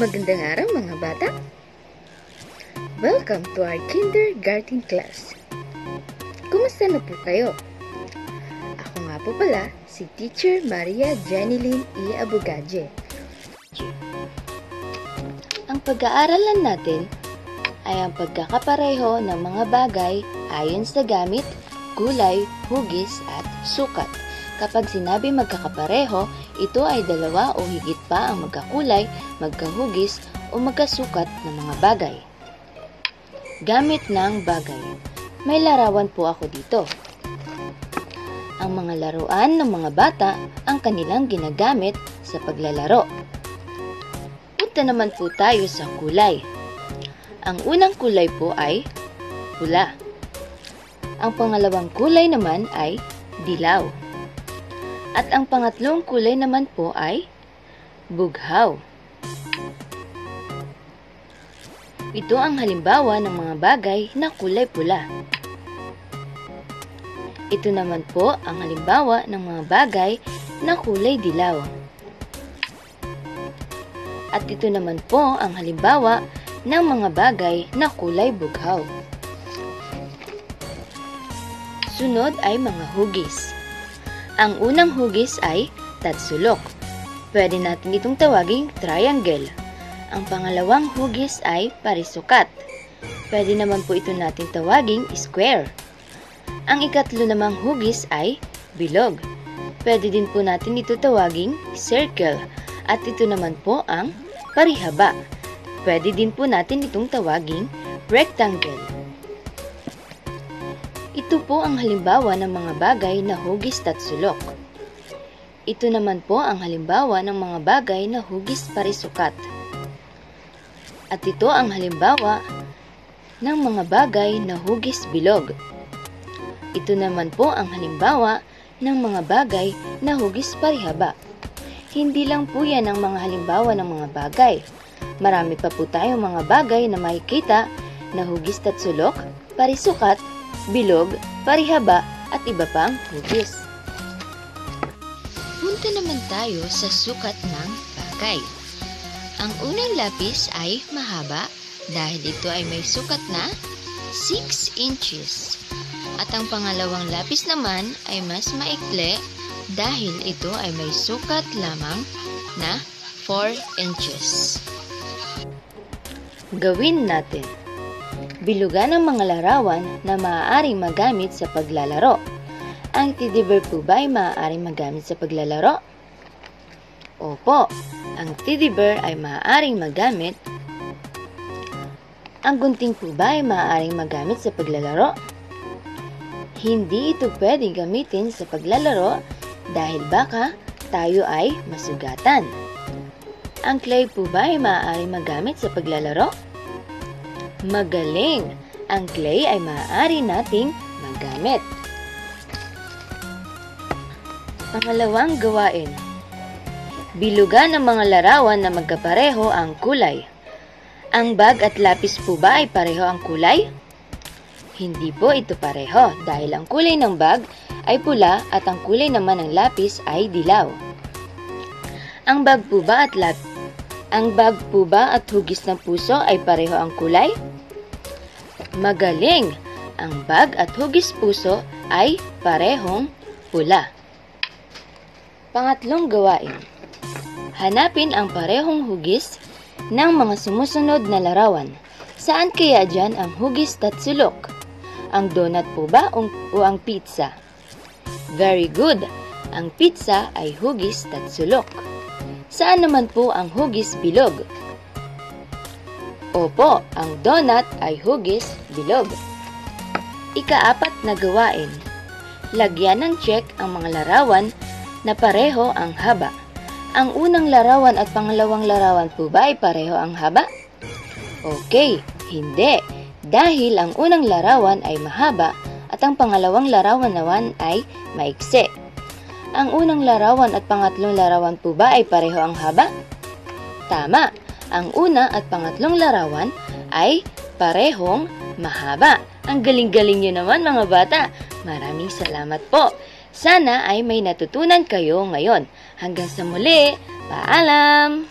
Magandang araw mga bata! Welcome to our kindergarten class. Kumusta na po kayo? Ako nga po pala si Teacher Maria Jeneline E. Abugaje. Ang pag-aaralan natin ay ang pagkakapareho ng mga bagay ayon sa gamit, kulay, hugis at sukat. Kapag sinabi magkakapareho, ito ay dalawa o higit pa ang magkakulay, magkahugis o magkasukat ng mga bagay. Gamit ng bagay. May larawan po ako dito. Ang mga laruan ng mga bata ang kanilang ginagamit sa paglalaro. Punta naman po tayo sa kulay. Ang unang kulay po ay pula. Ang pangalawang kulay naman ay dilaw. At ang pangatlong kulay naman po ay bughaw. Ito ang halimbawa ng mga bagay na kulay pula. Ito naman po ang halimbawa ng mga bagay na kulay dilaw. At ito naman po ang halimbawa ng mga bagay na kulay bughaw. Sunod ay mga hugis. Ang unang hugis ay tatsulok. Pwede natin itong tawaging triangle. Ang pangalawang hugis ay parisukat. Pwede naman po ito natin tawaging square. Ang ikatlo namang hugis ay bilog. Pwede din po natin ito tawaging circle. At ito naman po ang parihaba. Pwede din po natin itong tawaging rectangle. Ito po ang halimbawa ng mga bagay na hugis tatsulok. Ito naman po ang halimbawa ng mga bagay na hugis parisukat. At ito ang halimbawa ng mga bagay na hugis bilog. Ito naman po ang halimbawa ng mga bagay na hugis parihaba. Hindi lang po yan ang mga halimbawa ng mga bagay. Marami pa po tayong mga bagay na makikita na hugis tatsulok, parisukat, bilog, parihaba, at iba pang hugis. Punta naman tayo sa sukat ng bagay. Ang unang lapis ay mahaba dahil ito ay may sukat na 6 inches. At ang pangalawang lapis naman ay mas maikli dahil ito ay may sukat lamang na 4 inches. Gawin natin. Bilugan ang mga larawan na maaaring magamit sa paglalaro. Ang teddy bear po ba ay maaaring magamit sa paglalaro? Opo, ang teddy bear ay maaaring magamit. Ang gunting po ba ay maaaring magamit sa paglalaro? Hindi ito pwedeng gamitin sa paglalaro dahil baka tayo ay masugatan. Ang clay po ba ay maaaring magamit sa paglalaro? Magaling! Ang clay ay maaari nating magamit. Pangalawang gawain. Bilugan ang mga larawan na magkapareho ang kulay. Ang bag at lapis po ba ay pareho ang kulay? Hindi po ito pareho dahil ang kulay ng bag ay pula at ang kulay naman ng lapis ay dilaw. Ang bag po ba at hugis ng puso ay pareho ang kulay? Magaling! Ang bag at hugis puso ay parehong pula. Pangatlong gawain. Hanapin ang parehong hugis ng mga sumusunod na larawan. Saan kaya dyan ang hugis tatsulok? Ang donut po ba o ang pizza? Very good! Ang pizza ay hugis tatsulok. Saan naman po ang hugis bilog? Opo, ang donut ay hugis bilog. Ikaapat na gawain. Lagyan ng check ang mga larawan na pareho ang haba. Ang unang larawan at pangalawang larawan po ba ay pareho ang haba? Okay, hindi. Dahil ang unang larawan ay mahaba at ang pangalawang larawan naman ay maikse. Ang unang larawan at pangatlong larawan po ba ay pareho ang haba? Tama! Ang una at pangatlong larawan ay parehong mahaba. Ang galing-galing nyo naman mga bata. Maraming salamat po. Sana ay may natutunan kayo ngayon. Hanggang sa muli, paalam!